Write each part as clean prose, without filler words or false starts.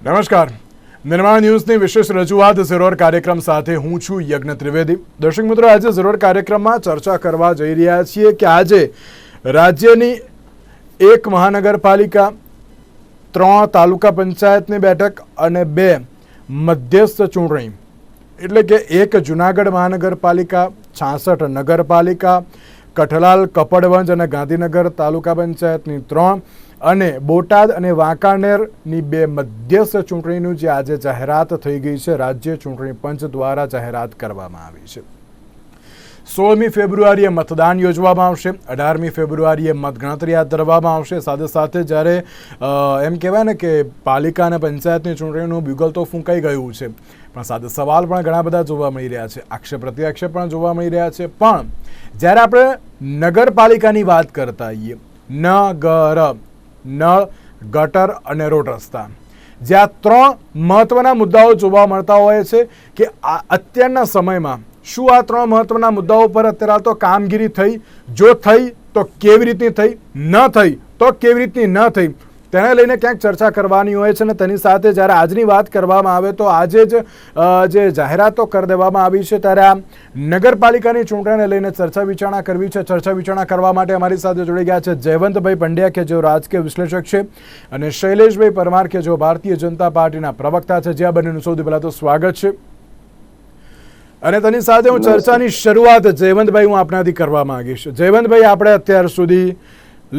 નમસ્કાર. નિર્માણ ન્યૂઝની વિશેષ રજૂઆત ઝરોર કાર્યક્રમ સાથે હું છું યજ્ઞ ત્રિવેદી. દર્શક મિત્રો, આજે ઝરોર કાર્યક્રમમાં ચર્ચા કરવા જઈ રહ્યા છીએ કે આજે રાજ્યની 1 મહાનગરપાલિકા, 3 તાલુકા પંચાયતની બેઠક અને 2 મધ્યસ્થ ચૂંટણી, એટલે કે 1 જૂનાગઢ મહાનગરપાલિકા, 66 નગરપાલિકા, કઠલાલ, કપડવંજ અને ગાંધીનગર તાલુકા પંચાયતની 3 અને બોટાદ અને વાંકાનેરની 2 મધ્યસ્થ ચૂંટણીનું જે આજે જાહેરાત થઈ ગઈ છે, રાજ્ય ચૂંટણી પંચ દ્વારા જાહેરાત કરવામાં આવી છે. 16મી ફેબ્રુઆરીએ મતદાન યોજવામાં આવશે, 18મી ફેબ્રુઆરીએ મતગણતરી હાથ ધરવામાં આવશે. સાથે સાથે જ્યારે એમ કહેવાય ને કે પાલિકા અને પંચાયતની ચૂંટણીનું બ્યુગલ તો ફૂંકાઈ ગયું છે, પણ સાથે સવાલ પણ ઘણા બધા જોવા મળી રહ્યા છે, આક્ષેપ પ્રત્યાક્ષેપ પણ જોવા મળી રહ્યા છે. પણ જ્યારે આપણે નગરપાલિકાની વાત કરતા હોઈએ, નળ, ગટર અને રોડ રસ્તા, જ્યાં 3 મહત્વના મુદ્દાઓ જોવા મળતા હોય છે કે અત્યારના સમયમાં શું આ 3 મહત્વના મુદ્દાઓ પર અત્યારે તો કામગીરી થઈ, જો થઈ તો કેવી રીતની થઈ, ન થઈ તો કેવી રીતની ન થઈ, તેને લઈને ક્યાંક ચર્ચા કરવાની હોય છે. અને તેની સાથે જ્યારે આજની વાત કરવામાં આવે તો આજે જ જે જાહેરાતો કરી દેવામાં આવી છે, ત્યારે આ નગરપાલિકાની ચૂંટણીને લઈને ચર્ચા વિચારણા કરવી છે. ચર્ચા વિચારણા કરવા માટે અમારી સાથે જોડી ગયા છે જયવંતભાઈ પંડ્યા, કે જેઓ રાજકીય વિશ્લેષક છે, અને શૈલેષભાઈ પરમાર, કે જેઓ ભારતીય જનતા પાર્ટીના પ્રવક્તા છે. જે આ બંનેનું સૌથી પહેલાં તો સ્વાગત છે. અને તેની સાથે હું ચર્ચાની શરૂઆત જયવંતભાઈ હું આપનાથી કરવા માંગીશ. જયવંતભાઈ, આપણે અત્યાર સુધી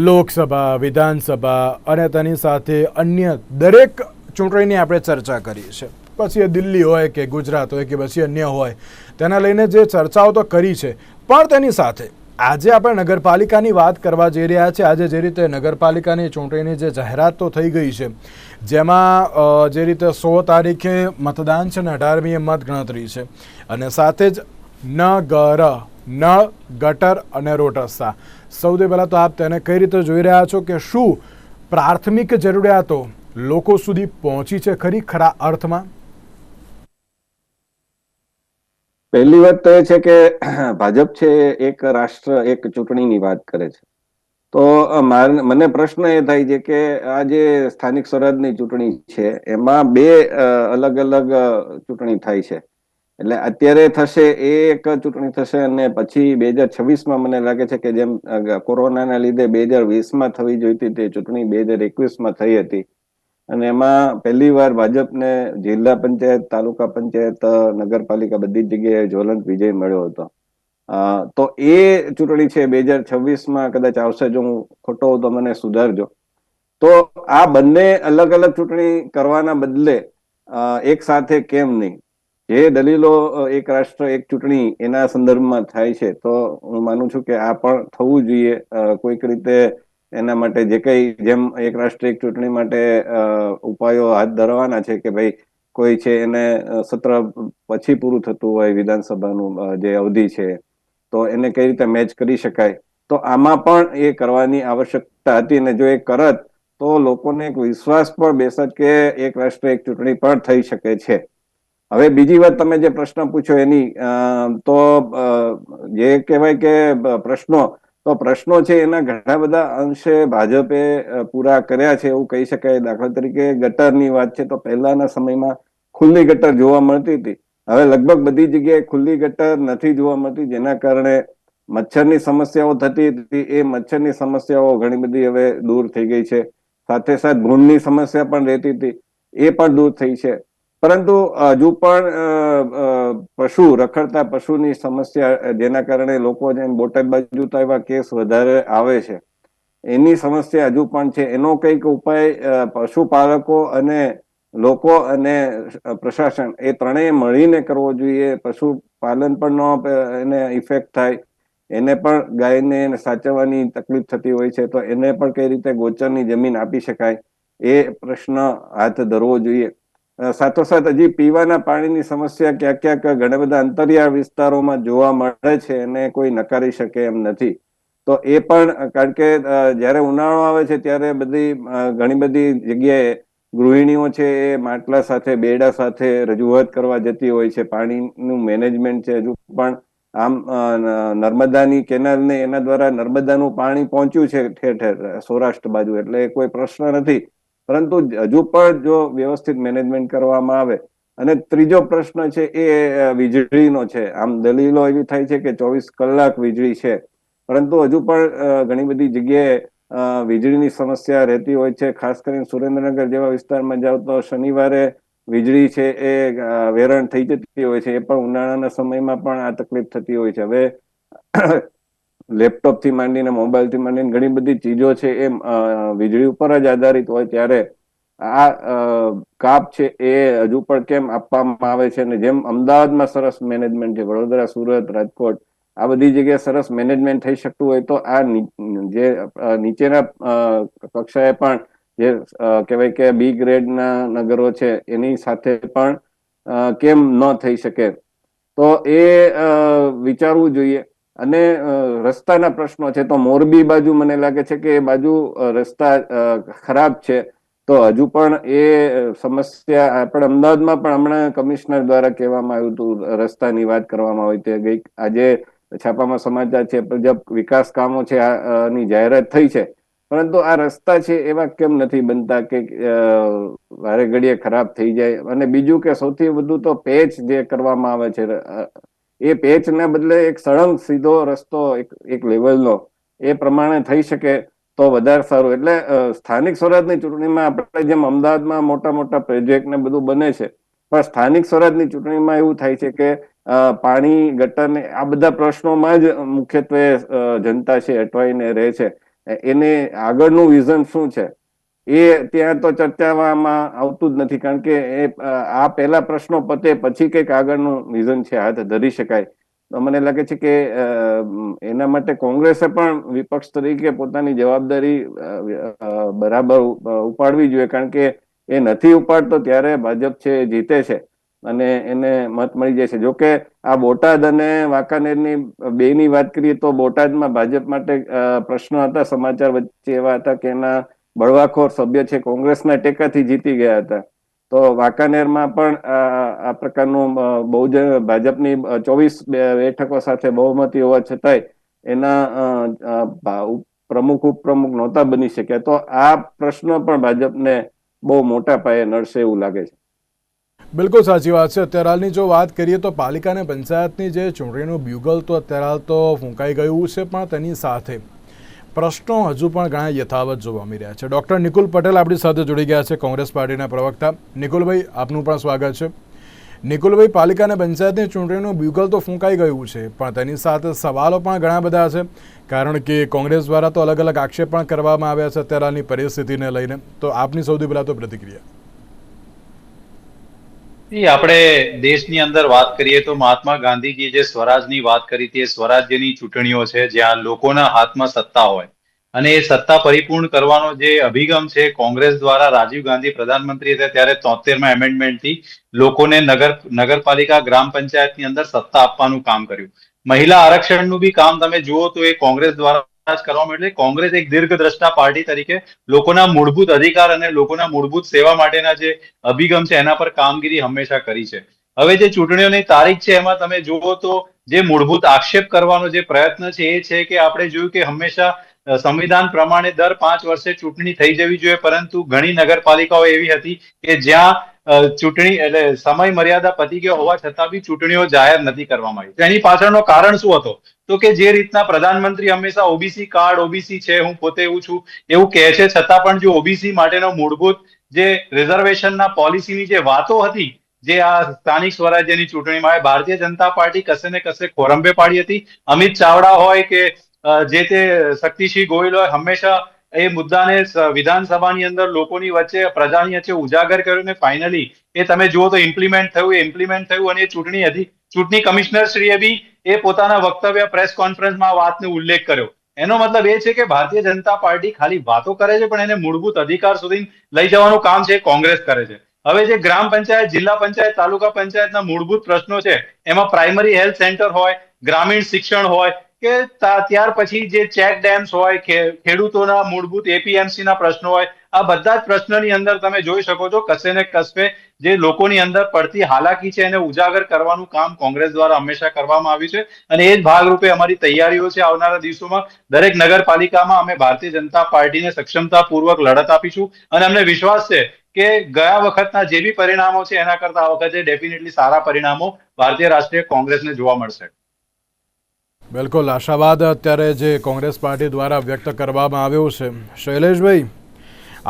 લોકસભા, વિધાનસભા અને તેની સાથે અન્ય દરેક ચૂંટણીની આપણે ચર્ચા કરી છે. પછી એ દિલ્હી હોય કે ગુજરાત હોય કે પછી અન્ય હોય, તેના લઈને જે ચર્ચાઓ તો કરી છે, પણ તેની સાથે આજે આપણે નગરપાલિકાની વાત કરવા જઈ રહ્યા છીએ. આજે જે રીતે નગરપાલિકાની ચૂંટણીની જે જાહેરાત તો થઈ ગઈ છે, જેમાં જે રીતે 16 તારીખે મતદાન છે અને 18મીએ મતગણતરી છે, અને સાથે જ નળ, ગટર અને રોડ રસ્તા. સૌથી પહેલાં તો આપ તેને કઈ રીતે જોઈ રહ્યા છો કે શું પ્રાથમિક જરૂરિયાતો લોકો સુધી પહોંચી છે ખરી ખરા અર્થમાં? પહેલી વાત તો એ છે કે ભાજપ છે એક રાષ્ટ્ર એક ચૂંટણીની વાત કરે છે, તો મને પ્રશ્ન એ થાય છે કે આ જે સ્થાનિક સ્વરાજની ચૂંટણી છે એમાં 2 અલગ અલગ ચૂંટણી થાય છે. એટલે અત્યારે થશે એ એક ચૂંટણી થશે, અને પછી 2026માં મને લાગે છે કે જેમ કોરોનાના લીધે 2020માં થવી જોઈતી તે ચૂંટણી 2021માં થઈ હતી, અને એમાં પહેલી વાર ભાજપને જિલ્લા પંચાયત, તાલુકા પંચાયત, નગરપાલિકા બધી જ જગ્યાએ જ્વલંત વિજય મળ્યો હતો. તો એ ચૂંટણી છે 2026માં કદાચ આવશે. જો હું ખોટો હોઉં તો મને સુધારજો. તો આ બંને અલગ અલગ ચૂંટણી કરવાના બદલે એક સાથે કેમ નહીં? જે દલીલો એક રાષ્ટ્ર એક ચૂંટણી એના સંદર્ભમાં થાય છે, તો હું માનું છું કે આ પણ થવું જોઈએ. કોઈક રીતે એના માટે જે કઈ જેમ એક રાષ્ટ્ર એક ચૂંટણી માટે ઉપાયો હાથ ધરવાના છે કે ભાઈ કોઈ છે એને સત્ર પછી પૂરું થતું હોય વિધાનસભાનું જે અવધિ છે, તો એને કઈ રીતે મેચ કરી શકાય, તો આમાં પણ એ કરવાની આવશ્યકતા હતી. અને જો એ કરત તો લોકોને એક વિશ્વાસ પણ બેસત કે એક રાષ્ટ્ર એક ચૂંટણી પણ થઈ શકે છે. હવે બીજી વાત, તમે જે પ્રશ્ન પૂછ્યો એની, તો જે કહેવાય કે પ્રશ્નો છે એના ઘણા બધા અંશે ભાજપે પૂરા કર્યા છે એવું કહી શકાય. દાખલા તરીકે ગટરની વાત છે, તો પહેલાના સમયમાં ખુલ્લી ગટર જોવા મળતી હતી. હવે લગભગ બધી જગ્યાએ ખુલ્લી ગટર નથી જોવા મળતી, જેના કારણે મચ્છરની સમસ્યાઓ થતી હતી. એ મચ્છરની સમસ્યાઓ ઘણી બધી હવે દૂર થઈ ગઈ છે. સાથે સાથે ભૂંડની સમસ્યા પણ રહેતી હતી, એ પણ દૂર થઈ છે. પરંતુ હજુ પણ રખડતા પશુની સમસ્યા, જેના કારણે લોકો જેમ બોટાદ બાજુ તો એવા કેસ વધારે આવે છે, એની સમસ્યા હજુ પણ છે. એનો કંઈક ઉપાય પશુપાલકો અને લોકો અને પ્રશાસન એ ત્રણેય મળીને કરવો જોઈએ. પશુપાલન પણ એને ઇફેક્ટ થાય, એને પણ ગાયને સાચવવાની તકલીફ થતી હોય છે, તો એને પણ કઈ રીતે ગોચરની જમીન આપી શકાય એ પ્રશ્ન હાથ ધરવો જોઈએ. સાથોસાથ હજી પીવાના પાણીની સમસ્યા ક્યાંક ક્યાંક ઘણા બધા અંતરિયાળ વિસ્તારોમાં જોવા મળે છે, એને કોઈ નકારી શકે એમ નથી. તો એ પણ, કારણ કે જયારે ઉનાળો આવે છે ત્યારે ઘણી બધી જગ્યાએ ગૃહિણીઓ છે એ માટલા સાથે, બેડા સાથે રજૂઆત કરવા જતી હોય છે. પાણીનું મેનેજમેન્ટ છે હજુ પણ આમ નર્મદાની કેનાલ ને એના દ્વારા નર્મદાનું પાણી પહોંચ્યું છે ઠેર ઠેર સૌરાષ્ટ્ર બાજુ, એટલે કોઈ પ્રશ્ન નથી. પરંતુ હજુ પણ જો વ્યવસ્થિત મેનેજમેન્ટ કરવામાં આવે. અને ત્રીજો પ્રશ્ન છે એ વીજળીનો છે. આમ દલીલો એવી થાય છે કે 24 કલાક વીજળી છે, પરંતુ હજુ પણ ઘણી બધી જગ્યાએ વીજળીની સમસ્યા રહેતી હોય છે. ખાસ કરીને સુરેન્દ્રનગર જેવા વિસ્તારમાં જાવ તો શનિવારે વીજળી છે એ વેરણ થઈ જતી હોય છે. એ પણ ઉનાળાના સમયમાં પણ આ તકલીફ થતી હોય છે. હવે લેપટોપ થી માંડીને મોબાઈલ થી માંડીને ઘણી બધી ચીજો છે એ વીજળી ઉપર જ આધારિત હોય, ત્યારે આ કાપ છે એ હજુ પણ કેમ આપવામાં આવે છે? અને જેમ અમદાવાદમાં સરસ મેનેજમેન્ટ છે, વડોદરા, સુરત, રાજકોટ આ બધી જગ્યાએ સરસ મેનેજમેન્ટ થઈ શકતું હોય, તો આ જે નીચેના કક્ષાએ પણ જે કહેવાય કે બી ગ્રેડના નગરો છે એની સાથે પણ કેમ ન થઈ શકે? તો એ વિચારવું જોઈએ. અને રસ્તાના પ્રશ્નો છે, તો મોરબી બાજુ મને લાગે છે કે એ બાજુ રસ્તા ખરાબ છે. તો હજુ પણ એ સમસ્યા આપણે અમદાવાદમાં પણ હમણાં કમિશનર દ્વારા કહેવામાં આવ્યું હતું, રસ્તાની વાત કરવામાં આવી તે આજે છાપામાં સમાચાર છે, વિકાસ કામો છે ની જાહેરાત થઈ છે, પરંતુ આ રસ્તા છે એવા કેમ નથી બનતા કે વારે ઘડીએ ખરાબ થઈ જાય? અને બીજું કે સૌથી વધુ તો પેચ જે કરવામાં આવે છે, એ પેચ ના બદલે એક સળંગ સીધો રસ્તો એક લેવલનો એ પ્રમાણે થઈ શકે તો વધારે સારું. એટલે સ્થાનિક સ્વરાજની ચૂંટણીમાં આપણે જેમ અમદાવાદમાં મોટા મોટા પ્રોજેક્ટ ને બધું બને છે, પણ સ્થાનિક સ્વરાજની ચૂંટણીમાં એવું થાય છે કે પાણી, ગટર ને આ બધા પ્રશ્નોમાં જ મુખ્યત્વે જનતા છે અટવાઈને રહે છે. એને આગળનું વિઝન શું છે એ ત્યાં તો ચર્ચામાં આવતું જ નથી, કારણ કે આ પહેલા પ્રશ્નો પતે પછી કંઈક આગળનું વિઝન છે હાથ ધરી શકાય. તો મને લાગે છે કે એના માટે કોંગ્રેસે પણ વિપક્ષ તરીકે પોતાની જવાબદારી બરાબર ઉપાડવી જોઈએ, કારણ કે એ નથી ઉપાડતો ત્યારે ભાજપ છે જીતે છે અને એને મત મળી જાય છે. જોકે આ બોટાદ અને વાંકાનેરની બેની વાત કરીએ તો બોટાદમાં ભાજપ માટે પ્રશ્નો હતા, સમાચાર વચ્ચે એવા હતા કે એના બળવાખોર સભ્ય છે કોંગ્રેસના ટેકાથી જીતી ગયા હતા. તો વાંકાનેરમાં પણ આ પ્રકારનું ભાજપની 24 બેઠકો સાથે બહુમતી હોવા છતાંય એના પ્રમુખ ઉપપ્રમુખ નહોતા બની શક્યા. તો આ પ્રશ્ન પણ ભાજપને બહુ મોટા પાયે નડશે એવું લાગે છે. બિલકુલ સાચી વાત છે. અત્યારે હાલની જો વાત કરીએ તો પાલિકા અને પંચાયતની જે ચૂંટણીનું બ્યુગલ તો અત્યારે હાલ તો ફૂંકાઈ ગયું છે, પણ તેની સાથે પ્રશ્નો હજુ પણ ઘણા યથાવત જોવા મળી રહ્યા છે. ડૉક્ટર નિકુલ પટેલ આપણી સાથે જોડી ગયા છે, કોંગ્રેસ પાર્ટીના પ્રવક્તા. નિકુલભાઈ, આપનું પણ સ્વાગત છે. નિકુલભાઈ, પાલિકા અને પંચાયતની ચૂંટણીનું બ્યુગલ તો ફૂંકાઈ ગયું છે, પણ તેની સાથે સવાલો પણ ઘણા બધા છે, કારણ કે કોંગ્રેસ દ્વારા તો અલગ અલગ આક્ષેપ પણ કરવામાં આવ્યા છે અત્યારે હાલની પરિસ્થિતિને લઈને. તો આપની સૌથી પહેલા તો પ્રતિક્રિયા. આપણે દેશની અંદર વાત કરીએ તો મહાત્મા ગાંધીજી જે સ્વરાજની વાત કરી હતી, એ સ્વરાજ્યની ચૂંટણીઓ છે જ્યાં લોકોના હાથમાં સત્તા હોય અને એ સત્તા પરિપૂર્ણ કરવાનો જે અભિગમ છે કોંગ્રેસ દ્વારા રાજીવ ગાંધી પ્રધાનમંત્રી હતા ત્યારે 73માં એમેન્ડમેન્ટથી લોકોને નગરપાલિકા ગ્રામ પંચાયતની અંદર સત્તા આપવાનું કામ કર્યું. મહિલા આરક્ષણનું બી કામ તમે જુઓ તો એ કોંગ્રેસ દ્વારા જ કરવામાં એટલે કોંગ્રેસ એક દીર્ઘદ્રષ્ટા પાર્ટી તરીકે લોકોના મૂળભૂત અધિકાર અને લોકોના મૂળભૂત સેવા માટેના જે અભિગમ છે એના પર કામગીરી હંમેશા કરી છે. હવે જે ચૂંટણીઓની તારીખ છે એમાં તમે જુઓ તો જે મૂળભૂત આક્ષેપ કરવાનો જે પ્રયત્ન છે એ છે કે આપણે જોયું કે હંમેશા સંવિધાન પ્રમાણે દર 5 વર્ષે ચૂંટણી થઈ જવી જોઈએ, પરંતુ ઘણી નગરપાલિકાઓ એવી હતી કે જ્યાં ચૂંટણી એટલે સમય મર્યાદા પતી ગયો હોવા છતાં બી ચૂંટણીઓ જાહેર નથી કરવામાં આવી. એની પાછળનો કારણ શું હતો? તો કે જે રીતના પ્રધાનમંત્રી હંમેશા ઓબીસી કાર્ડ, ઓબીસી છે, હું પોતે એવું છું એવું કહે છે, છતાં પણ જો ઓબીસી માટેનો મૂળભૂત જે રિઝર્વેશનના પોલિસીની જે વાતો હતી, જે આ સ્થાનિક સ્વરાજ્યની ચૂંટણીમાં ભારતીય જનતા પાર્ટી કશે ને કશે ખોરંભે પાડી હતી. અમિત ચાવડા હોય કે જે તે શક્તિસિંહ ગોહિલ હોય, હંમેશા એ મુદ્દાને વિધાનસભાની અંદર લોકોની વચ્ચે, પ્રજાની વચ્ચે ઉજાગર કર્યું ને ફાઇનલી એ તમે જુઓ તો ઇમ્પ્લિમેન્ટ થયું અને એ ચૂંટણી કમિશનર શ્રીએ બી એ પોતાના વક્તવ્ય પ્રેસ કોન્ફરન્સમાં આ વાતનો ઉલ્લેખ કર્યો. એનો મતલબ એ છે કે ભારતીય જનતા પાર્ટી ખાલી વાતો કરે છે, પણ એને મૂળભૂત અધિકાર સુધી લઈ જવાનું કામ છે કોંગ્રેસ કરે છે. હવે જે ગ્રામ પંચાયત, જિલ્લા પંચાયત, તાલુકા પંચાયતના મૂળભૂત પ્રશ્નો છે એમાં પ્રાઇમરી હેલ્થ સેન્ટર હોય, ગ્રામીણ શિક્ષણ હોય, કે ત્યાર પછી જે ચેક ડેમ્સ હોય, ખેડૂતોના મૂળભૂત એપીએમસી ના પ્રશ્નો હોય, આ બધા જ પ્રશ્નની અંદર તમે જોઈ શકો છો કશે ને કશે જે લોકોની અંદર પડતી હાલાકી છે એને ઉજાગર કરવાનું કામ કોંગ્રેસ દ્વારા હંમેશા કરવામાં આવ્યું છે. અને એ જ ભાગરૂપે અમારી તૈયારીઓ છે આવનારા દિવસોમાં દરેક નગરપાલિકામાં અમે ભારતીય જનતા પાર્ટીને સક્ષમતાપૂર્વક લડત આપીશું. અને અમને વિશ્વાસ છે કે ગયા વખતના જે બી પરિણામો છે એના કરતા આ વખતે ડેફિનેટલી સારા પરિણામો ભારતીય રાષ્ટ્રીય કોંગ્રેસને જોવા મળશે. બિલકુલ, આશાવાદ અત્યારે જે કોંગ્રેસ પાર્ટી દ્વારા વ્યક્ત કરવામાં આવ્યો છે. શૈલેષભાઈ,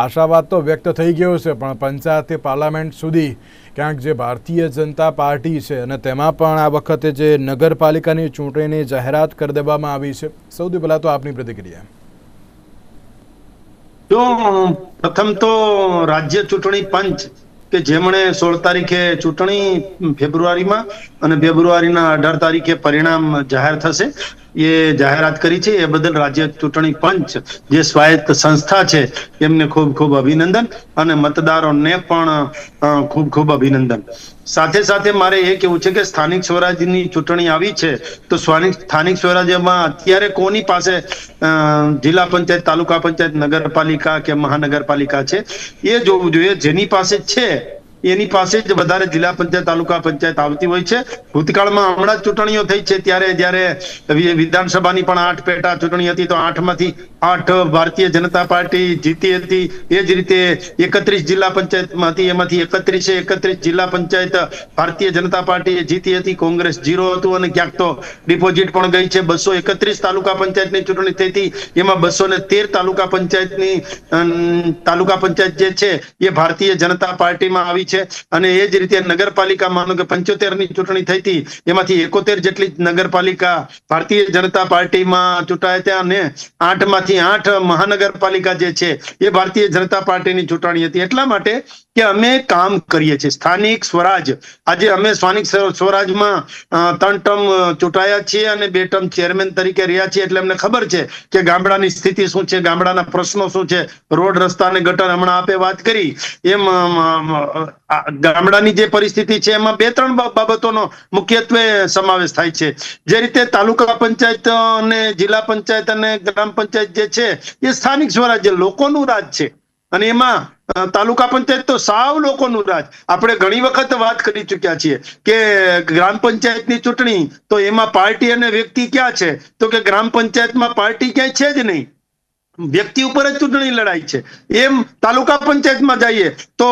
આશાવાદ તો વ્યક્ત થઈ ગયો છે, પણ પંચાયતથી પાર્લામેન્ટ સુધી ક્યાંક જે ભારતીય જનતા પાર્ટી છે અને તેમાં પણ આ વખતે જે નગરપાલિકાની ચૂંટણીની જાહેરાત કરી દેવામાં આવી છે, સૌથી પહેલાં તો આપની પ્રતિક્રિયા. જો પ્રથમ તો રાજ્ય ચૂંટણી પંચ કે જેમણે 16 તારીખે ચૂંટણી ફેબ્રુઆરીમાં અને ફેબ્રુઆરીના 18 તારીખે પરિણામ જાહેર થશે એ જાહેરાત કરી છે, એ બદલ રાજ્ય ચૂંટણી પંચ જે સ્વાયત્ત સંસ્થા છે એમને ખૂબ ખૂબ અભિનંદન અને મતદારોને પણ ખૂબ ખૂબ અભિનંદન. સાથે સાથે મારે એ કેવું છે કે સ્થાનિક સ્વરાજ્યની ચૂંટણી આવી છે તો સ્થાનિક સ્વરાજ્યમાં અત્યારે કોની પાસે જિલ્લા પંચાયત, તાલુકા પંચાયત, નગરપાલિકા કે મહાનગરપાલિકા છે એ જોવું જોઈએ. જેની પાસે છે એની પાસે જ વધારે જિલ્લા પંચાયત, તાલુકા પંચાયત આવતી હોય છે. ભૂતકાળમાં હમણાં જ ચૂંટણીઓ થઈ છે ત્યારે જ્યારે વિધાનસભાની પણ 8 પેટા ચૂંટણી હતી તો 8માંથી 8 ભારતીય જનતા પાર્ટી જીતી હતી. એ જ રીતે 31 જિલ્લા પંચાયતમાંથી એમાંથી 31 જિલ્લા પંચાયત ભારતીય જનતા પાર્ટીએ જીતી હતી, કોંગ્રેસ 0 હતું અને ક્યાંક તો ડિપોઝિટ પણ ગઈ છે. 231 તાલુકા પંચાયતની ચૂંટણી થઈ હતી, એમાં 213 તાલુકા પંચાયત જે છે એ ભારતીય જનતા પાર્ટીમાં આવી છે. અને એ જ રીતે નગરપાલિકા માનો કે 75 ની ચૂંટણી થઈ હતી, એમાંથી 71 જેટલી નગરપાલિકા ભારતીય જનતા પાર્ટીમાં ચૂંટાયા હતા અને 8 માંથી 8 મહાનગરપાલિકા જે છે એ ભારતીય જનતા પાર્ટીની ચૂંટણી હતી. એટલા માટે કે અમે કામ કરીએ છીએ સ્થાનિક સ્વરાજ. આજે અમે સ્થાનિક સ્વરાજમાં 3 ટર્મ ચૂંટાયા છીએ અને 2 ટર્મ ચેરમેન તરીકે રહ્યા છીએ. એટલે અમને ખબર છે કે ગામડાની સ્થિતિ શું છે, ગામડાના પ્રશ્નો શું છે, રોડ, રસ્તા અને ગટર હમણાં આપે વાત કરી એમ ગામડાની જે પરિસ્થિતિ છે એમાં 2-3 બાબતોનો મુખ્યત્વે સમાવેશ થાય છે. જે રીતે તાલુકા પંચાયત અને જિલ્લા પંચાયત અને ગ્રામ પંચાયત જે છે એ સ્થાનિક સ્વરાજ્ય લોકોનું રાજ છે અને એમાં તાલુકા પંચાયત તો સાવ લોકોનું રાજ. આપણે ઘણી વખત વાત કરી ચુક્યા છીએ કે ગ્રામ પંચાયતની ચૂંટણી તો એમાં પાર્ટી અને વ્યક્તિ ક્યાં છે, તો કે ગ્રામ પંચાયતમાં પાર્ટી ક્યાંય છે જ નહીં, વ્યક્તિ ઉપર જ ચૂંટણી લડાઈ છે. એમ તાલુકા પંચાયતમાં જઈએ તો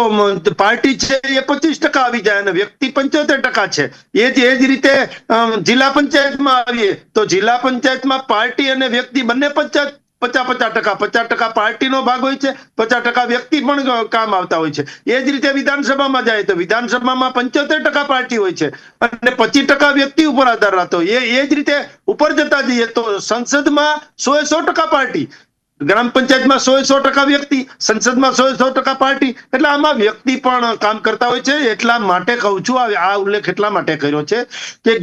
પાર્ટી છે એ 25% આવી જાય અને વ્યક્તિ 75% છે. એ જ રીતે જિલ્લા પંચાયતમાં આવીએ તો જિલ્લા પંચાયતમાં પાર્ટી અને વ્યક્તિ બંને 50% પાર્ટીનો ભાગ હોય છે, 50% વ્યક્તિ પણ કામ આવતા હોય છે. એ જ રીતે વિધાનસભામાં જાય તો વિધાનસભામાં 75% પાર્ટી હોય છે અને 25% વ્યક્તિ ઉપર આધાર રાખતો. એ જ રીતે ઉપર જતા જઈએ તો સંસદમાં 100% પાર્ટી, ગ્રામ પંચાયતમાં 100% વ્યક્તિ, સંસદમાં 100% પાર્ટી. એટલે આમાં વ્યક્તિ પણ કામ કરતા હોય છે. એટલા માટે કહું છું, આ ઉલ્લેખ એટલા માટે કર્યો છે કે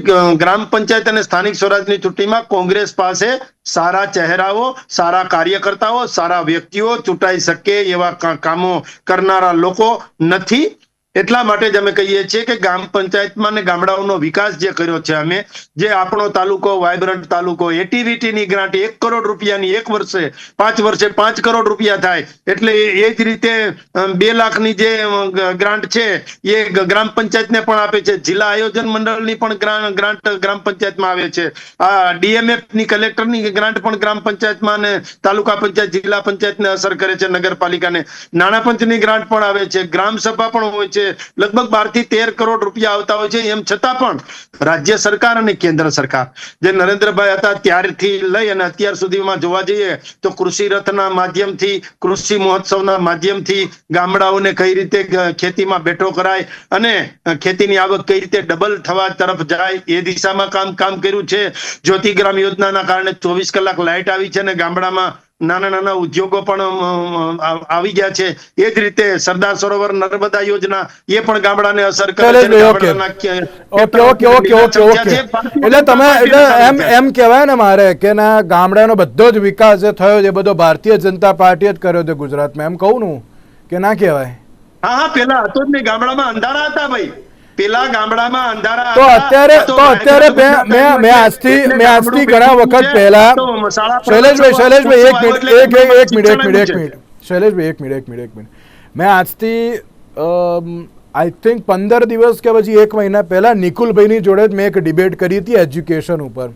ગ્રામ પંચાયત અને સ્થાનિક સ્વરાજની ચૂંટણીમાં કોંગ્રેસ પાસે સારા ચહેરાઓ, સારા કાર્યકર્તાઓ, સારા વ્યક્તિઓ ચૂંટાઈ શકે એવા કામો કરનારા લોકો નથી. એટલા માટે જ અમે કહીએ છીએ કે ગ્રામ પંચાયતમાં ને ગામડાઓનો વિકાસ જે કર્યો છે અમે, જે આપણો તાલુકો વાઇબ્રન્ટ તાલુકો, એટીવીટીની ગ્રાન્ટ 1 કરોડ રૂપિયાની 1 વર્ષે 5 વર્ષે 5 કરોડ રૂપિયા થાય. એટલે એ જ રીતે 2 લાખની જે ગ્રાન્ટ છે એ ગ્રામ પંચાયતને પણ આપે છે. જિલ્લા આયોજન મંડળની પણ ગ્રાન્ટ ગ્રામ પંચાયતમાં આવે છે. આ ડીએમએફની કલેક્ટરની ગ્રાન્ટ પણ ગ્રામ પંચાયતમાં અને તાલુકા પંચાયત, જિલ્લા પંચાયતને અસર કરે છે, નગરપાલિકાને. નાણાં પંચની ગ્રાન્ટ પણ આવે છે, ગ્રામ સભા પણ હોય છે. લગભગ 12 થી 13 કરોડ રૂપિયા આવતા હોય છે. એમ છતાં પણ રાજ્ય સરકાર અને કેન્દ્ર સરકાર જે નરેન્દ્રભાઈ હતા ત્યારથી લઈ અને અત્યાર સુધીમાં જોવા જઈએ તો કૃષિ રથના માધ્યમથી, કૃષિ મહોત્સવના માધ્યમથી ગામડાઓને કઈ રીતે ખેતીમાં બેઠો કરાય અને ખેતીની આવક કઈ રીતે ડબલ થવા તરફ જાય એ દિશામાં કામ કર્યું છે. જ્યોતિગ્રામ યોજનાના કારણે 24 કલાક લાઇટ આવી છે અને ગામડામાં નાના નાના ઉદ્યોગો પણ આવી ગયા છે. એ જ રીતે સરદાર સરોવર નર્મદા યોજના એ પણ ગામડાને અસર કરે છે. એટલે તમે એમ કહેવાય ને મારે કે ના ગામડાનો બધો જ વિકાસ જે થયો છે બધો ભારતીય જનતા પાર્ટીએ જ કર્યો છે ગુજરાતમાં, એમ કહું ને કે ના કહેવાય? હા, પેલા હતો જ નહીં, ગામડામાં અંધારા હતા ભાઈ. પેલા ગામડામાં અંધારા તો હતા, અત્યારે મેં આજથી ઘણા વખત પહેલા શૈલેષભાઈ એક મિનિટ મેં આજથી આઈ થિંક 15 દિવસ કે પછી 1 મહિના પહેલા નિકુલભાઈની જોડે જ મેં એક ડિબેટ કરી હતી એજ્યુકેશન ઉપર,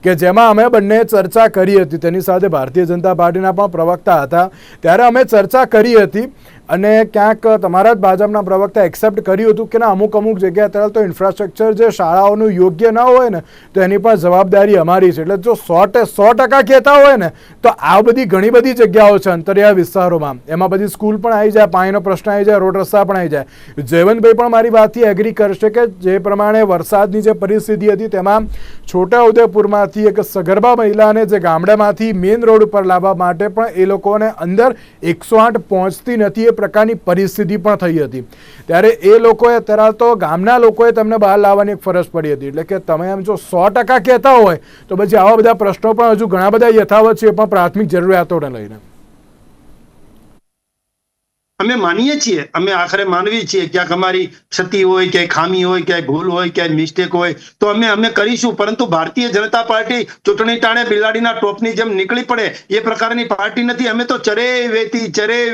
કે જેમાં અમે બંને ચર્ચા કરી હતી. તેની સાથે ભારતીય જનતા પાર્ટીના પણ પ્રવક્તા હતા, ત્યારે અમે ચર્ચા કરી હતી અને ક્યાંક તમારા જ ભાજપના પ્રવક્તા એક્સેપ્ટ કર્યું હતું કે ના, અમુક જગ્યાએ અત્યારે તો ઇન્ફ્રાસ્ટ્રક્ચર જે શાળાઓનું યોગ્ય ન હોય ને તો એની પણ જવાબદારી અમારી છે. એટલે જો 100% કહેતા હોય ને તો આ બધી ઘણી બધી જગ્યાઓ છે અંતરિયાળ વિસ્તારોમાં, એમાં બધી સ્કૂલ પણ આવી જાય, પાણીનો પ્રશ્ન આવી જાય, રોડ રસ્તા પણ આવી જાય. જયવંતભાઈ પણ મારી વાતથી એગ્રી કરશે કે જે પ્રમાણે વરસાદની જે પરિસ્થિતિ હતી તેમાં છોટાઉદેપુરમાંથી એક સગર્ભા મહિલાને જે ગામડામાંથી મેઇન રોડ ઉપર લાવવા માટે પણ એ લોકોને અંદર 108 પહોંચતી નથી, પ્રકારની પરિસ્થિતિ પણ થઈ હતી. ત્યારે એ લોકોએ અત્યારે તો ગામના લોકોએ તેમને બહાર લાવવાની એક ફરજ પડી હતી. એટલે કે તમે એમ જો 100% કહેતા હોય તો પછી આવા બધા પ્રશ્નો પણ હજુ ઘણા બધા યથાવત છે, પણ પ્રાથમિક જરૂરિયાતોને લઈને અમે માનીએ છીએ, અમે આખરે માનવી છીએ, ક્યાંક અમારી ક્ષતિ હોય, ક્યાંય ખામી હોય, ક્યાંય ભૂલ હોય, ક્યાંય મિસ્ટેક હોય તો અમે કરીશું. પરંતુ ભારતીય જનતા પાર્ટી ચૂંટણી ટાણે બિલાડીના ટોપની જેમ નીકળી પડે એ પ્રકારની પાર્ટી નથી. અમે તો ચરે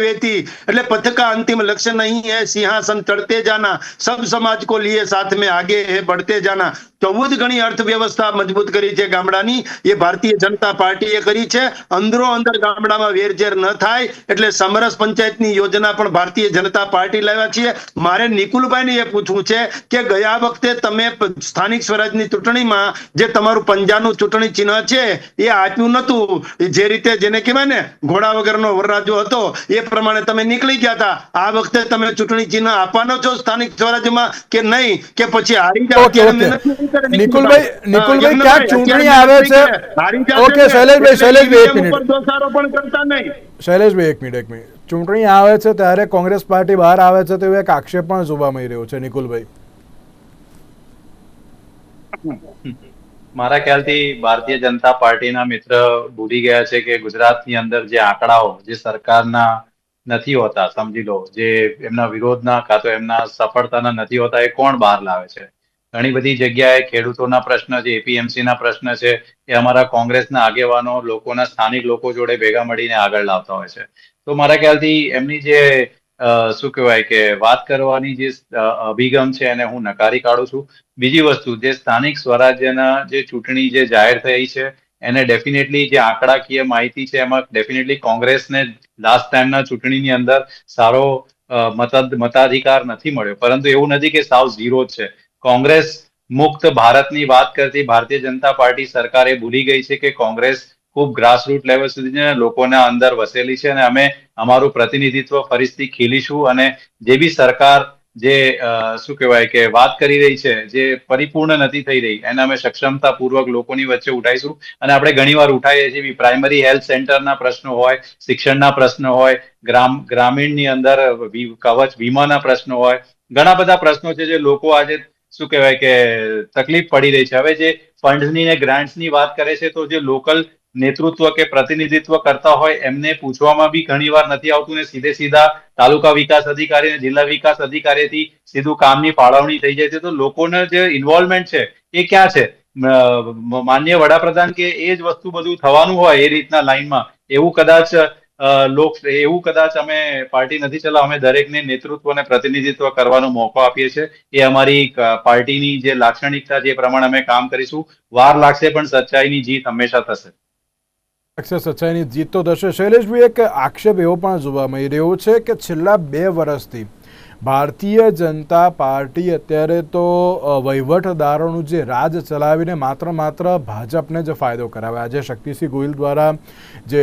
વેતી એટલે પથ કા અંતિમ લક્ષ્ય નહીં હે સિંહાસન ચढ़ते जाना, सब समाज को लिए साथ में आगे है बढ़ते जाना. 14 ગણી અર્થવ્યવસ્થા મજબૂત કરી છે ગામડાની, એ ભારતીય જનતા પાર્ટીએ કરી છે. અંદરો અંદર ગામડામાં વેરઝેર ન થાય એટલે સમરસ પંચાયતની યોજના પણ ભારતીય જનતા પાર્ટી લાવ્યા છીએ. મારે નિકુલભાઈને એ પૂછવું છે કે ગયા વખતે તમે સ્થાનિક સ્વરાજની ચૂંટણીમાં જે તમારું પંજાનું ચૂંટણી ચિહ્ન છે એ આપ્યું નતું, જે રીતે જેને કહેવાય ને ઘોડા વગરનો વરરાજો હતો એ પ્રમાણે તમે નીકળી ગયા હતા. આ વખતે તમે ચૂંટણી ચિહ્ન આપવાનો છો સ્થાનિક સ્વરાજ્યમાં કે નહીં, કે પછી હારી જાવ? નિકુલભાઈ ક્યાંક ચૂંટણી આવે છે. ઓકે શૈલેષભાઈ એક મિનિટ ચૂંટણી આવે છે ત્યારે કોંગ્રેસ પાર્ટી બહાર આવે છે તો એક આક્ષેપ પણ જોવા મળી રહ્યો છે. નિકુલભાઈ, મારા ખ્યાલથી ભારતીય જનતા પાર્ટીના મિત્ર ભૂલી ગયા છે કે ગુજરાતની અંદર જે આંકડાઓ જે સરકારના નથી હોતા, સમજી લો, જે એમના વિરોધના કાં તો એમના સફળતાના નથી હોતા, એ કોણ બહાર લાવે છે? ઘણી બધી જગ્યાએ ખેડૂતોના પ્રશ્ન છે, એપીએમસી ના પ્રશ્ન છે, એ અમારા કોંગ્રેસના આગેવાનો લોકોના સ્થાનિક લોકો જોડે ભેગા મળીને આગળ લાવતા હોય છે. તો મારા ખ્યાલથી એમની જે શું કહેવાય કે વાત કરવાની જે અભિગમ છે એને હું નકારી કાઢું છું. બીજી વસ્તુ, જે સ્થાનિક સ્વરાજ્યના જે ચૂંટણી જે જાહેર થઈ છે એને ડેફિનેટલી જે આંકડાકીય માહિતી છે એમાં ડેફિનેટલી કોંગ્રેસને લાસ્ટ ટાઈમના ચૂંટણીની અંદર સારો મતાધિકાર નથી મળ્યો, પરંતુ એવું નથી કે સાવ ઝીરો જ છે. કોંગ્રેસ મુક્ત ભારતની વાત કરતી ભારતીય જનતા પાર્ટી સરકારે ભૂલી ગઈ છે કે કોંગ્રેસ ખૂબ ગ્રાસરૂટ લેવલ સુધી લોકોના અંદર વસેલી છે અને અમે અમારું પ્રતિનિધિત્વ ફરીથી ખીલીશું અને જે બી સરકાર જે શું કહેવાય કે વાત કરી રહી છે જે પરિપૂર્ણ નથી થઈ રહી એને અમે સક્ષમતાપૂર્વક લોકોની વચ્ચે ઉઠાઈશું. અને આપણે ઘણીવાર ઉઠાવીએ છીએ, પ્રાઇમરી હેલ્થ સેન્ટરના પ્રશ્નો હોય, શિક્ષણના પ્રશ્નો હોય, ગ્રામીણની અંદર કવચ વીમાના પ્રશ્નો હોય, ઘણા બધા પ્રશ્નો છે જે લોકો આજે શું કહેવાય કે તકલીફ પડી રહી છે. હવે જે ફંડની ને ગ્રાન્ટ્સની વાત કરે છે તો જે લોકલ નેતૃત્વ કે પ્રતિનિધિત્વ કરતા હોય એમને પૂછવામાં બી ઘણી વાર નથી આવતું ને સીધા તાલુકા વિકાસ અધિકારી અને જિલ્લા વિકાસ અધિકારીથી સીધું કામની ફાળવણી થઈ જાય છે. તો લોકોના જે ઇન્વોલ્વમેન્ટ છે એ ક્યાં છે? માનનીય વડાપ્રધાન કે એ જ વસ્તુ બધું થવાનું હોય એ રીતના લાઈનમાં એવું કદાચ અમે પાર્ટી નથી ચલાવ. અમે દરેકને નેતૃત્વ અને પ્રતિનિધિત્વ કરવાનો મોકો આપીએ છીએ. એ અમારી પાર્ટીની જે લાક્ષણિકતા છે એ પ્રમાણે અમે કામ કરીશું. વાર લાગશે પણ સચ્ચાઈની જીત હંમેશા થશે. સચ્ચાઈની જીત તો થશે. શૈલેષભાઈ, એક આક્ષેપ એવો પણ જોવા મળી રહ્યો છે કે છેલ્લા 2 વર્ષથી ભારતીય જનતા પાર્ટી અત્યારે તો વહીવટદારોનું જે રાજ ચલાવીને માત્ર ભાજપને જ ફાયદો કરાવે. આજે શક્તિસિંહ ગોહિલ દ્વારા જે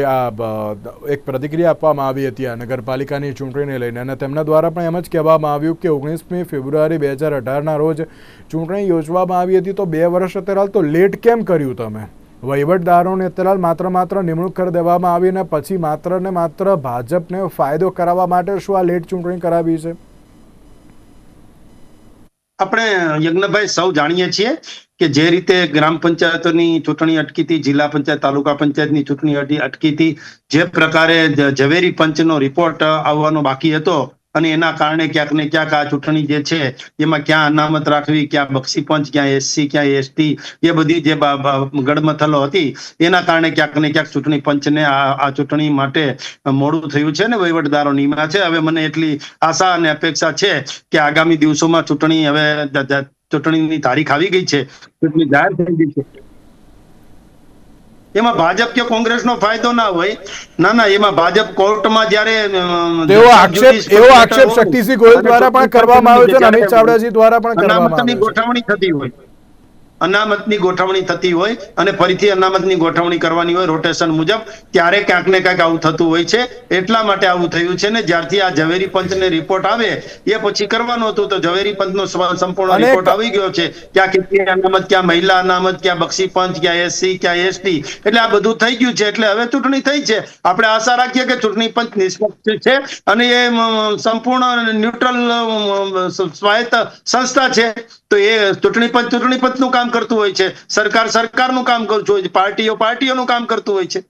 એક પ્રતિક્રિયા આપવામાં આવી હતી આ નગરપાલિકાની ચૂંટણીને લઈને અને તેમના દ્વારા પણ એમ જ કહેવામાં આવ્યું કે 19મી ફેબ્રુઆરી 2018ના રોજ ચૂંટણી યોજવામાં આવી હતી, તો 2 વર્ષ અત્યારે તો લેટ કેમ કર્યું તમે? વહીવટદારોને અત્યારે માત્ર નિમણૂક કરી દેવામાં આવી અને પછી માત્ર ને માત્ર ભાજપને ફાયદો કરાવવા માટે શું આ લેટ ચૂંટણી કરાવી છે? આપણે યજ્ઞભાઈ સૌ જાણીએ છીએ કે જે રીતે ગ્રામ પંચાયતોની ચૂંટણી અટકી હતી, જિલ્લા પંચાયત તાલુકા પંચાયતની ચૂંટણી અટકી હતી, જે પ્રકારે ઝવેરી પંચનો રિપોર્ટ આવવાનો બાકી હતો અને એના કારણે ક્યાંક ને ક્યાંક આ ચૂંટણી જે છે એમાં ક્યાં અનામત રાખવી, ક્યાં બક્ષી પંચ, ક્યાં એસસી, ક્યાં એસટી, એ બધી જે ગડમથલો હતી એના કારણે ક્યાંક ને ક્યાંક ચૂંટણી પંચને આ ચૂંટણી માટે મોડું થયું છે ને વહીવટદારો નિમ્યા છે. હવે મને એટલી આશા અને અપેક્ષા છે કે આગામી દિવસોમાં ચૂંટણીની તારીખ આવી ગઈ છે, ચૂંટણી જાહેર થઈ ગઈ છે. એમાં ભાજપ કે કોંગ્રેસનો ફાયદો ના હોય. ના, એમાં ભાજપ કોર્ટમાં જ્યારે એવો આક્ષેપ શક્તિસિંહ ગોહિલ દ્વારા પણ કરવામાં આવ્યો છે, અમિત ચાવડાજી દ્વારા પણ કરવામાં આવ્યો છે. ગોઠવણી થતી હોય, અનામતની ગોઠવણી થતી હોય અને ફરીથી અનામતની ગોઠવણી કરવાની હોય રોટેશન મુજબ, ત્યારે ક્યાંક ને ક્યાંક આવું થતું હોય છે. એટલા માટે આવું થયું છે ને જ્યારથી આ ઝવેરી પંચને રિપોર્ટ આવે એ પછી કરવાનું હતું, તો ઝવેરી પંચનો સંપૂર્ણ રિપોર્ટ આવી ગયો છે. ક્યાં કેટલી અનામત, ક્યાં મહિલા અનામત, ક્યાં બક્ષી પંચ, ક્યાં એસસી, ક્યાં એસટી, એટલે આ બધું થઈ ગયું છે. એટલે હવે ચૂંટણી થઈ છે. આપણે આશા રાખીએ કે ચૂંટણી પંચ નિષ્પક્ષ છે અને એ સંપૂર્ણ ન્યુટ્રલ સ્વાયત્ત સંસ્થા છે. તો એ ચૂંટણી પંચનું કામ કરતું હોય છે, સરકારનું કામ કરતું હોય છે, પાર્ટીઓનું કામ કરતું હોય છે.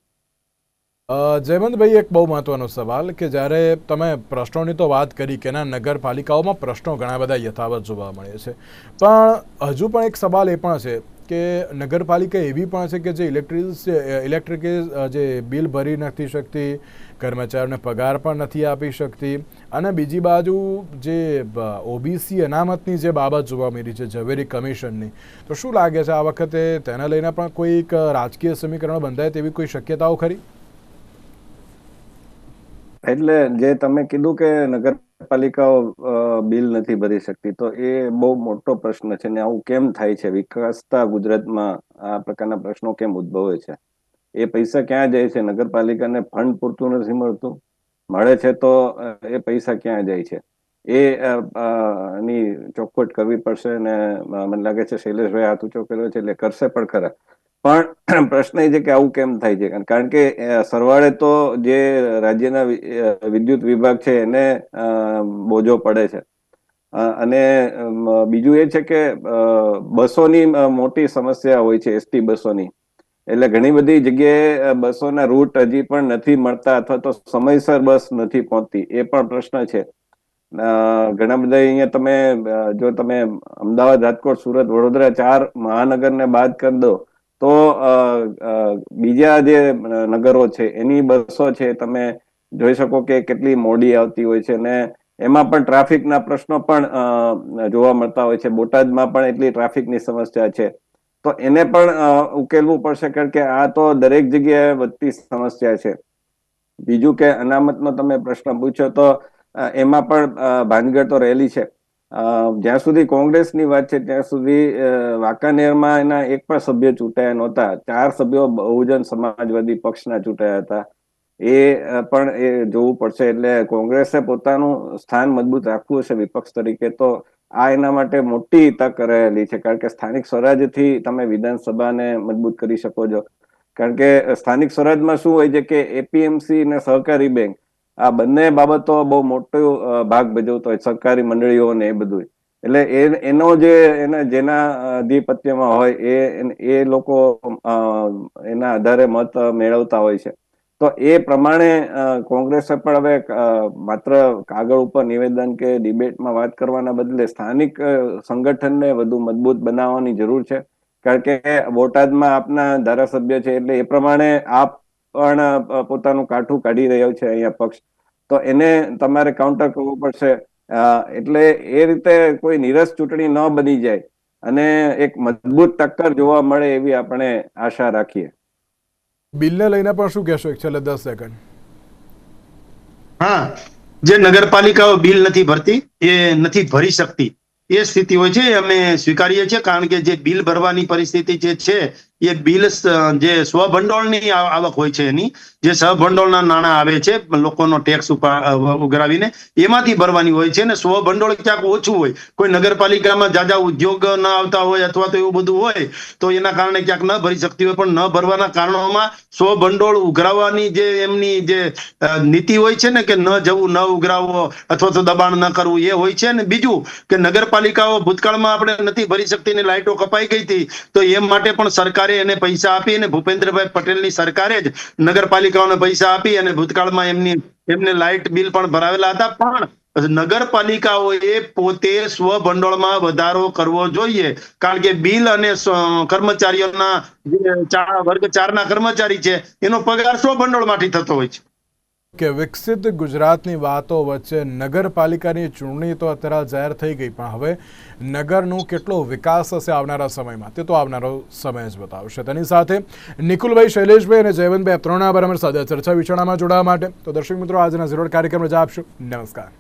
જયવંતભાઈ, એક બહુ મહત્વનો સવાલ કે જ્યારે તમે પ્રશ્નોની તો વાત કરી કે નગરપાલિકાઓમાં પ્રશ્નો ઘણા બધા યથાવત જોવા મળે છે, પણ હજુ પણ એક સવાલ એ પણ છે કે નગરપાલિકા એવી પણ છે કે જે ઇલેક્ટ્રિક જે બિલ ભરી નથી શકતી, કર્મચારીઓને પગાર પણ નથી આપી શકતી, અને બીજી બાજુ જે ઓબીસી અનામતની જે બાબત જોવા મળી છે ઝવેરી કમિશનની, તો શું લાગે છે આ વખતે તેને લઈને પણ કોઈક રાજકીય સમીકરણો બંધાય તેવી કોઈ શક્યતાઓ ખરી? એટલે જે તમે કીધું કે નગરપાલિકાઓ બિલ નથી ભરી શકતી, તો એ બહુ મોટો પ્રશ્ન છે ને આવું કેમ થાય છે? વિકસતા ગુજરાતમાં આ પ્રકારના પ્રશ્નો કેમ ઉદ્ભવે છે? એ પૈસા ક્યાં જાય છે? નગરપાલિકાને ફંડ પૂરતું નથી મળતું, મળે છે તો એ પૈસા ક્યાં જાય છે? એની ચોખવટ કરવી પડશે અને મને લાગે છે શૈલેષભાઈ હાથ ઊંચો કર્યો છે એટલે કરશે પણ ખરા. પણ પ્રશ્ન એ છે કે આવું કેમ થાય છે? કારણ કે સરવાળે તો જે રાજ્યના વિદ્યુત વિભાગ છે એને બોજો પડે છે. અને બીજું એ છે કે બસોની મોટી સમસ્યા હોય છે, એસટી બસોની. એટલે ઘણી બધી જગ્યાએ બસોના રૂટ હજી પણ નથી મળતા અથવા તો સમયસર બસ નથી પહોંચતી, એ પણ પ્રશ્ન છે. ઘણા બધા અહીંયા જો તમે અમદાવાદ, રાજકોટ, સુરત, વડોદરા 4 મહાનગરને બાદ કરી દો તો બીજા જે નગરો છે એની બસો છે તમે જોઈ શકો કે કેટલી મોડી આવતી હોય છે, અને એમાં પણ ટ્રાફિકના પ્રશ્નો પણ જોવા મળતા હોય છે. બોટાદમાં પણ એટલી ટ્રાફિકની સમસ્યા છે, તો એને પણ ઉકેલવું પડશે, કારણ કે આ તો દરેક જગ્યાએ વધતી સમસ્યા છે. બીજું કે અનામતનો તમે પ્રશ્ન પૂછ્યો તો એમાં પણ ભાનગડ તો રહેલી છે. જ્યાં સુધી કોંગ્રેસની વાત છે ત્યાં સુધી વાંકાનેરમાં એના એક પણ સભ્ય ચૂંટાયા નહોતા. 4 સભ્યો બહુજન સમાજવાદી પક્ષના ચૂંટાયા હતા. એ પણ એ જોવું પડશે. એટલે કોંગ્રેસે પોતાનું સ્થાન મજબૂત રાખવું હશે વિપક્ષ તરીકે, તો આ એના માટે મોટી તક રહેલી છે, કારણ કે સ્થાનિક સ્વરાજ્યથી તમે વિધાનસભાને મજબૂત કરી શકો છો. કારણ કે સ્થાનિક સ્વરાજમાં શું હોય છે કે એપીએમસી અને સહકારી બેંક, આ બંને બાબતો બહુ મોટો ભાગ ભજવતો હોય, સહકારી મંડળીઓ ને એ બધું. એટલે એનો જેના આધિપત્યમાં હોય એ લોકો એના આધારે મત મેળવતા હોય છે. તો એ પ્રમાણે કોંગ્રેસે પણ હવે માત્ર કાગળ ઉપર નિવેદન કે ડિબેટમાં વાત કરવાના બદલે સ્થાનિક સંગઠનને વધુ મજબૂત બનાવવાની જરૂર છે. કારણ કે બોટાદમાં આપના ધારાસભ્ય છે એટલે એ પ્રમાણે આપ પણ પોતાનું કાઠું કાઢી રહ્યો છે અહીંયા પક્ષ, તો એને તમારે કાઉન્ટર કરવું પડશે. એટલે એ રીતે કોઈ નીરસ ચૂંટણી ન બની જાય અને એક મજબૂત ટક્કર જોવા મળે એવી આપણે આશા રાખીએ. બિલને લઈને પણ શું કહેશો? છેલ્લે 10 સેકન્ડ. હા, જે નગરપાલિકાઓ બિલ નથી ભરતી, એ નથી ભરી શકતી, એ સ્થિતિ હોય છે, અમે સ્વીકારીએ છીએ. કારણ કે જે બિલ ભરવાની પરિસ્થિતિ જે છે એ બિલ જે સ્વભંડોળની આવક હોય છે, એની જે સહભંડોળના નાણાં આવે છે લોકોનો ટેક્સ ઉઘરાવીને, એમાંથી ભરવાની હોય છે. ને સ્વભંડોળ ક્યાંક ઓછું હોય, કોઈ નગરપાલિકામાં જાજા ઉદ્યોગ ન આવતા હોય અથવા તો એવું બધું હોય તો એના કારણે ક્યાંક ન ભરી શકતી હોય. પણ ન ભરવાના કારણોમાં સ્વભંડોળ ઉઘરાવવાની જે એમની જે નીતિ હોય છે ને, કે ન જવું, ન ઉઘરાવવો અથવા તો દબાણ ન કરવું, એ હોય છે. ને બીજું કે નગરપાલિકાઓ ભૂતકાળમાં આપણે નથી ભરી શકતી ને લાઇટો કપાઈ ગઈ હતી, તો એમ માટે પણ સરકારે એને પૈસા આપી, અને ભૂપેન્દ્રભાઈ પટેલની સરકારે જ નગરપાલિકાઓને પૈસા આપી અને ભૂતકાળમાં એમને લાઇટ બિલ પણ ભરાવેલા હતા. પણ નગરપાલિકાઓએ પોતે સ્વભંડોળમાં વધારો કરવો જોઈએ, કારણ કે બિલ અને કર્મચારીઓના વર્ગ 4ના કર્મચારી છે એનો પગાર સ્વભંડોળમાંથી થતો હોય છે. કે વિકસિત ગુજરાતની વાતો વચ્ચે નગરપાલિકાની ચૂંટણી તો અત્યારે જાહેર થઈ ગઈ, પણ હવે નગરનો કેટલો વિકાસ હશે આવનારા સમયમાં તે તો આવનારો સમય જ બતાવશે. તેની સાથે નિકુલભાઈ, શૈલેષભાઈ અને જયવંતભાઈ ત્રણ આભાર અમારી સાથે ચર્ચા વિચારણામાં જોડાવા માટે. તો દર્શક મિત્રો, આજના ઝીરો કાર્યક્રમ રજા આપશો. નમસ્કાર.